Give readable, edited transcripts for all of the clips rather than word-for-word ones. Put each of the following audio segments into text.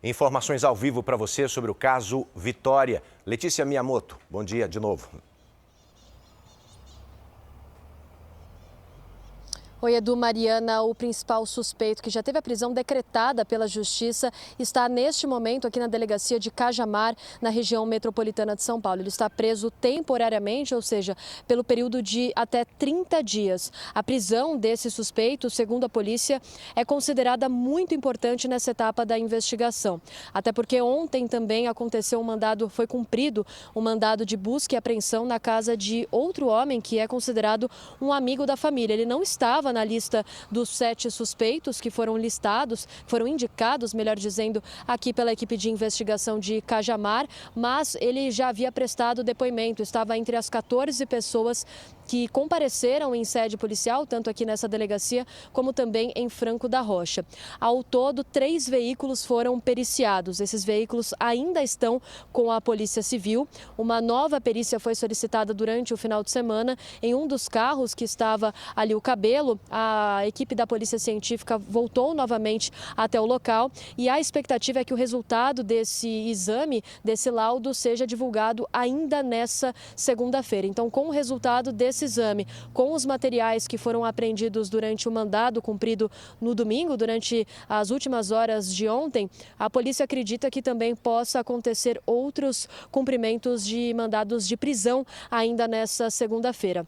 Informações ao vivo para você sobre o caso Vitória. Letícia Miyamoto, bom dia de novo. Oi, Edu, Mariana, o principal suspeito que já teve a prisão decretada pela Justiça está neste momento aqui na delegacia de Cajamar, na região metropolitana de São Paulo. Ele está preso temporariamente, ou seja, pelo período de até 30 dias. A prisão desse suspeito, segundo a polícia, é considerada muito importante nessa etapa da investigação. Até porque ontem também aconteceu foi cumprido um mandado de busca e apreensão na casa de outro homem que é considerado um amigo da família. Ele não estava na lista dos 7 suspeitos que foram indicados, melhor dizendo, aqui pela equipe de investigação de Cajamar, mas ele já havia prestado depoimento, estava entre as 14 pessoas que compareceram em sede policial, tanto aqui nessa delegacia como também em Franco da Rocha. Ao todo, 3 veículos foram periciados. Esses veículos ainda estão com a Polícia Civil. Uma nova perícia foi solicitada durante o final de semana. Em um dos carros que estava ali o cabelo, a equipe da Polícia Científica voltou novamente até o local e a expectativa é que o resultado desse exame, desse laudo, seja divulgado ainda nessa segunda-feira. Então, com o resultado desse exame, com os materiais que foram apreendidos durante o mandado cumprido no domingo, durante as últimas horas de ontem, a polícia acredita que também possa acontecer outros cumprimentos de mandados de prisão ainda nessa segunda-feira.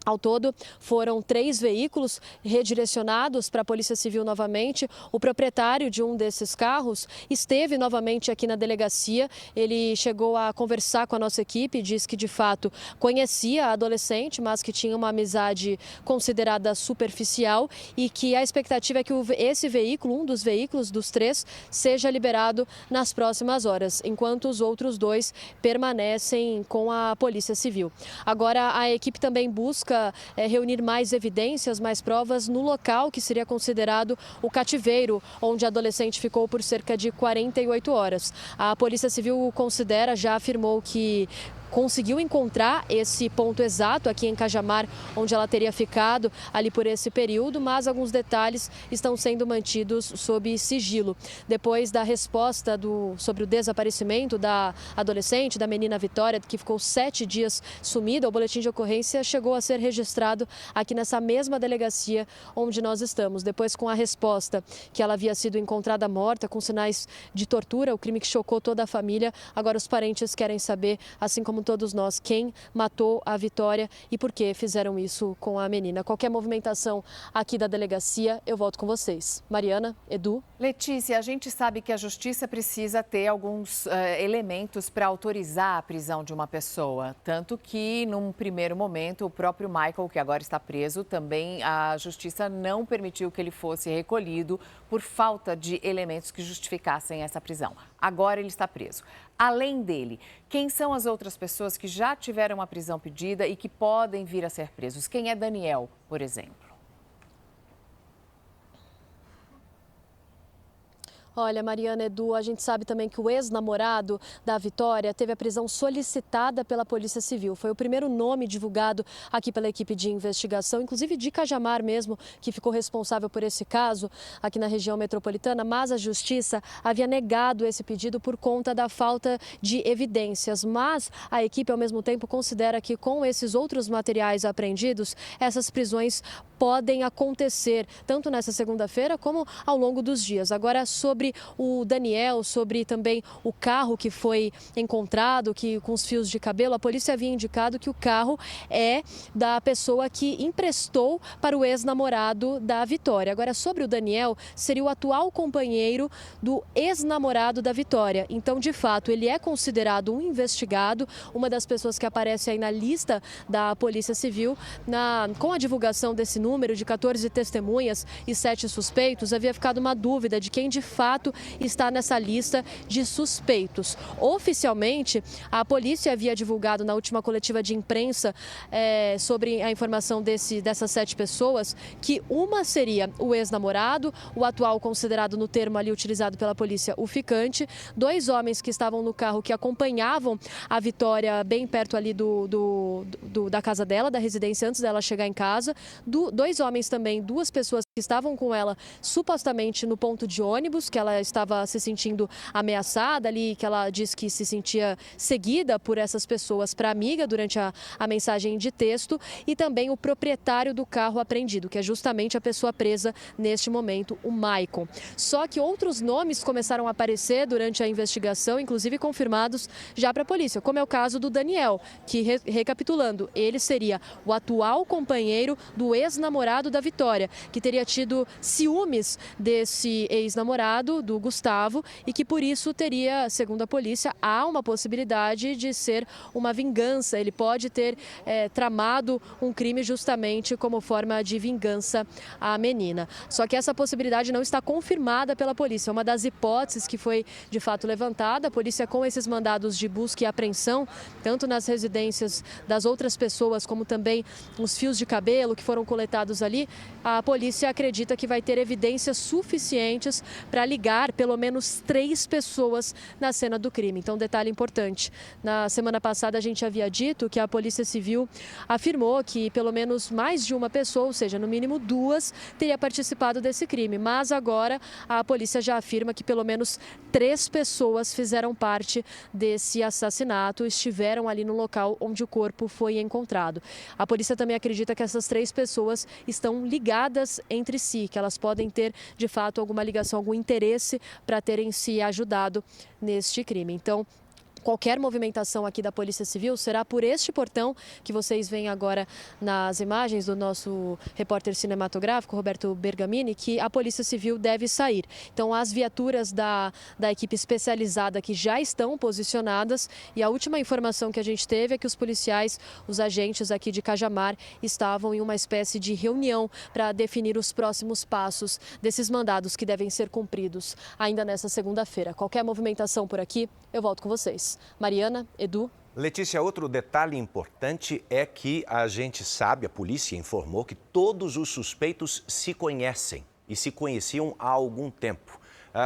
Ao todo, foram 3 veículos redirecionados para a Polícia Civil novamente. O proprietário de um desses carros esteve novamente aqui na delegacia. Ele chegou a conversar com a nossa equipe, disse que de fato conhecia a adolescente, mas que tinha uma amizade considerada superficial e que a expectativa é que esse veículo, um dos veículos dos 3, seja liberado nas próximas horas, enquanto os outros 2 permanecem com a Polícia Civil. Agora, a equipe também busca reunir mais evidências, mais provas no local que seria considerado o cativeiro, onde a adolescente ficou por cerca de 48 horas. A Polícia Civil já afirmou que conseguiu encontrar esse ponto exato aqui em Cajamar, onde ela teria ficado ali por esse período, mas alguns detalhes estão sendo mantidos sob sigilo. Depois da resposta sobre o desaparecimento da adolescente, da menina Vitória, que ficou 7 dias sumida, o boletim de ocorrência chegou a ser registrado aqui nessa mesma delegacia onde nós estamos. Depois, com a resposta que ela havia sido encontrada morta, com sinais de tortura, o crime que chocou toda a família, agora os parentes querem saber, assim como todos nós, quem matou a Vitória e por que fizeram isso com a menina. Qualquer movimentação aqui da delegacia, eu volto com vocês. Mariana, Edu. Letícia, a gente sabe que a justiça precisa ter alguns elementos para autorizar a prisão de uma pessoa. Tanto que, num primeiro momento, o próprio Michael, que agora está preso, também a justiça não permitiu que ele fosse recolhido por falta de elementos que justificassem essa prisão. Agora ele está preso. Além dele, quem são as outras pessoas que já tiveram a prisão pedida e que podem vir a ser presos? Quem é Daniel, por exemplo? Olha, Mariana, Edu, a gente sabe também que o ex-namorado da Vitória teve a prisão solicitada pela Polícia Civil. Foi o primeiro nome divulgado aqui pela equipe de investigação, inclusive de Cajamar mesmo, que ficou responsável por esse caso aqui na região metropolitana, mas a Justiça havia negado esse pedido por conta da falta de evidências. Mas a equipe, ao mesmo tempo, considera que com esses outros materiais apreendidos, essas prisões podem acontecer, tanto nessa segunda-feira como ao longo dos dias. Agora, sobre o Daniel, sobre também o carro que foi encontrado, com os fios de cabelo, a polícia havia indicado que o carro é da pessoa que emprestou para o ex-namorado da Vitória. Agora, sobre o Daniel, seria o atual companheiro do ex-namorado da Vitória. Então, de fato, ele é considerado um investigado, uma das pessoas que aparece aí na lista da Polícia Civil. Com a divulgação desse número de 14 testemunhas e 7 suspeitos, havia ficado uma dúvida de quem de fato está nessa lista de suspeitos. Oficialmente, a polícia havia divulgado na última coletiva de imprensa sobre a informação dessas 7 pessoas, que uma seria o ex-namorado, o atual considerado no termo ali utilizado pela polícia, o ficante, 2 homens que estavam no carro que acompanhavam a Vitória bem perto ali da casa dela, da residência, antes dela chegar em casa, dois homens também, duas pessoas que estavam com ela supostamente no ponto de ônibus, que ela estava se sentindo ameaçada ali, que ela disse que se sentia seguida por essas pessoas para amiga durante a mensagem de texto, e também o proprietário do carro apreendido, que é justamente a pessoa presa neste momento, o Maicon. Só que outros nomes começaram a aparecer durante a investigação, inclusive confirmados já para a polícia, como é o caso do Daniel, que, recapitulando, ele seria o atual companheiro do ex-namorado da Vitória, que teria tido ciúmes desse ex-namorado, do Gustavo, e que por isso teria, segundo a polícia, há uma possibilidade de ser uma vingança. Ele pode ter tramado um crime justamente como forma de vingança à menina. Só que essa possibilidade não está confirmada pela polícia. É uma das hipóteses que foi de fato levantada. A polícia, com esses mandados de busca e apreensão, tanto nas residências das outras pessoas, como também os fios de cabelo que foram coletados ali, a polícia acredita que vai ter evidências suficientes para ligar pelo menos 3 pessoas na cena do crime. Então, detalhe importante, na semana passada a gente havia dito que a Polícia Civil afirmou que pelo menos mais de uma pessoa, ou seja, no mínimo 2, teria participado desse crime. Mas agora a polícia já afirma que pelo menos 3 pessoas fizeram parte desse assassinato, estiveram ali no local onde o corpo foi encontrado. A polícia também acredita que essas 3 pessoas estão ligadas entre si, que elas podem ter de fato alguma ligação, algum interesse para terem se ajudado neste crime. Então, qualquer movimentação aqui da Polícia Civil será por este portão que vocês veem agora nas imagens do nosso repórter cinematográfico, Roberto Bergamini, que a Polícia Civil deve sair. Então, as viaturas da equipe especializada que já estão posicionadas, e a última informação que a gente teve é que os policiais, os agentes aqui de Cajamar, estavam em uma espécie de reunião para definir os próximos passos desses mandados que devem ser cumpridos ainda nessa segunda-feira. Qualquer movimentação por aqui, eu volto com vocês. Mariana, Edu. Letícia, outro detalhe importante é que a gente sabe, a polícia informou que todos os suspeitos se conhecem e se conheciam há algum tempo.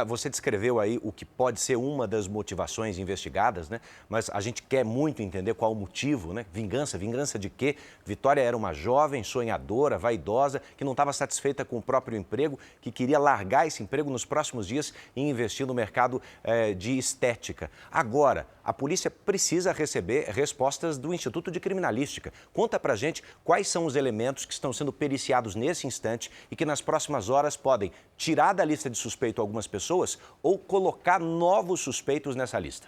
Você descreveu aí o que pode ser uma das motivações investigadas, né? Mas a gente quer muito entender qual o motivo, né? Vingança, vingança de quê? Vitória era uma jovem, sonhadora, vaidosa, que não estava satisfeita com o próprio emprego, que queria largar esse emprego nos próximos dias e investir no mercado de estética. Agora, a polícia precisa receber respostas do Instituto de Criminalística. Conta pra gente quais são os elementos que estão sendo periciados nesse instante e que nas próximas horas podem tirar da lista de suspeito algumas pessoas ou colocar novos suspeitos nessa lista.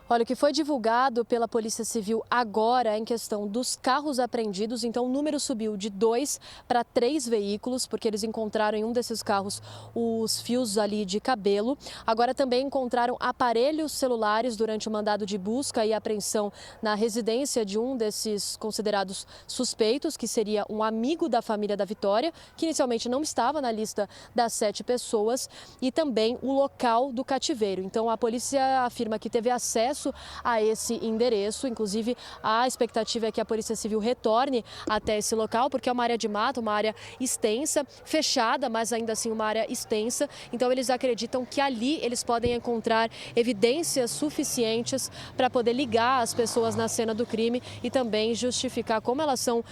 Olha, o que foi divulgado pela Polícia Civil agora em questão dos carros apreendidos, então o número subiu de 2 para 3 veículos, porque eles encontraram em um desses carros os fios ali de cabelo. Agora também encontraram aparelhos celulares durante o mandado de busca e apreensão na residência de um desses considerados suspeitos, que seria um amigo da família da Vitória, que inicialmente não estava na lista das 7 pessoas, e também o local do cativeiro. Então a polícia afirma que teve acesso a esse endereço, inclusive a expectativa é que a Polícia Civil retorne até esse local, porque é uma área de mata, uma área extensa, fechada, mas ainda assim uma área extensa. Então eles acreditam que ali eles podem encontrar evidências suficientes para poder ligar as pessoas na cena do crime e também justificar como elas são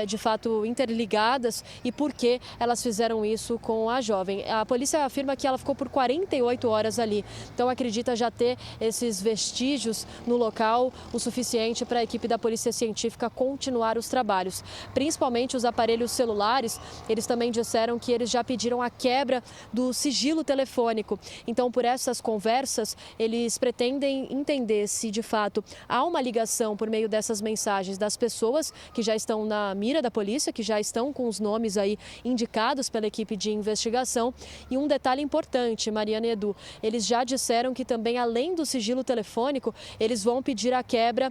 de fato interligadas e por que elas fizeram isso com a jovem. A polícia afirma que ela ficou por 48 horas ali, então acredita já ter esses vestígios no local o suficiente para a equipe da Polícia Científica continuar os trabalhos. Principalmente os aparelhos celulares, eles também disseram que eles já pediram a quebra do sigilo telefônico. Então, por essas conversas, eles pretendem entender se de fato há uma ligação por meio dessas mensagens das pessoas que já estão na mira da polícia, que já estão com os nomes aí indicados pela equipe de investigação. E um detalhe importante, Mariana e Edu, eles já disseram que também, além do sigilo telefônico, eles vão pedir a quebra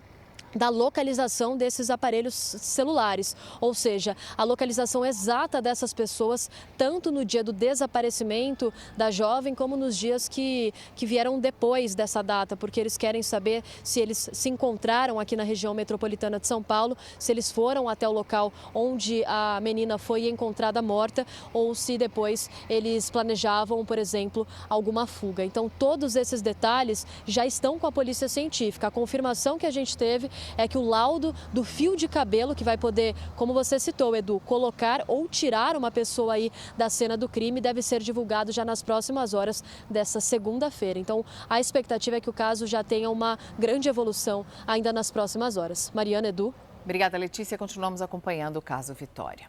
da localização desses aparelhos celulares, ou seja, a localização exata dessas pessoas, tanto no dia do desaparecimento da jovem, como nos dias que vieram depois dessa data, porque eles querem saber se eles se encontraram aqui na região metropolitana de São Paulo, se eles foram até o local onde a menina foi encontrada morta, ou se depois eles planejavam, por exemplo, alguma fuga. Então, todos esses detalhes já estão com a Polícia Científica. A confirmação que a gente teve é que o laudo do fio de cabelo que vai poder, como você citou, Edu, colocar ou tirar uma pessoa aí da cena do crime deve ser divulgado já nas próximas horas dessa segunda-feira. Então, a expectativa é que o caso já tenha uma grande evolução ainda nas próximas horas. Mariana, Edu. Obrigada, Letícia. Continuamos acompanhando o caso Vitória.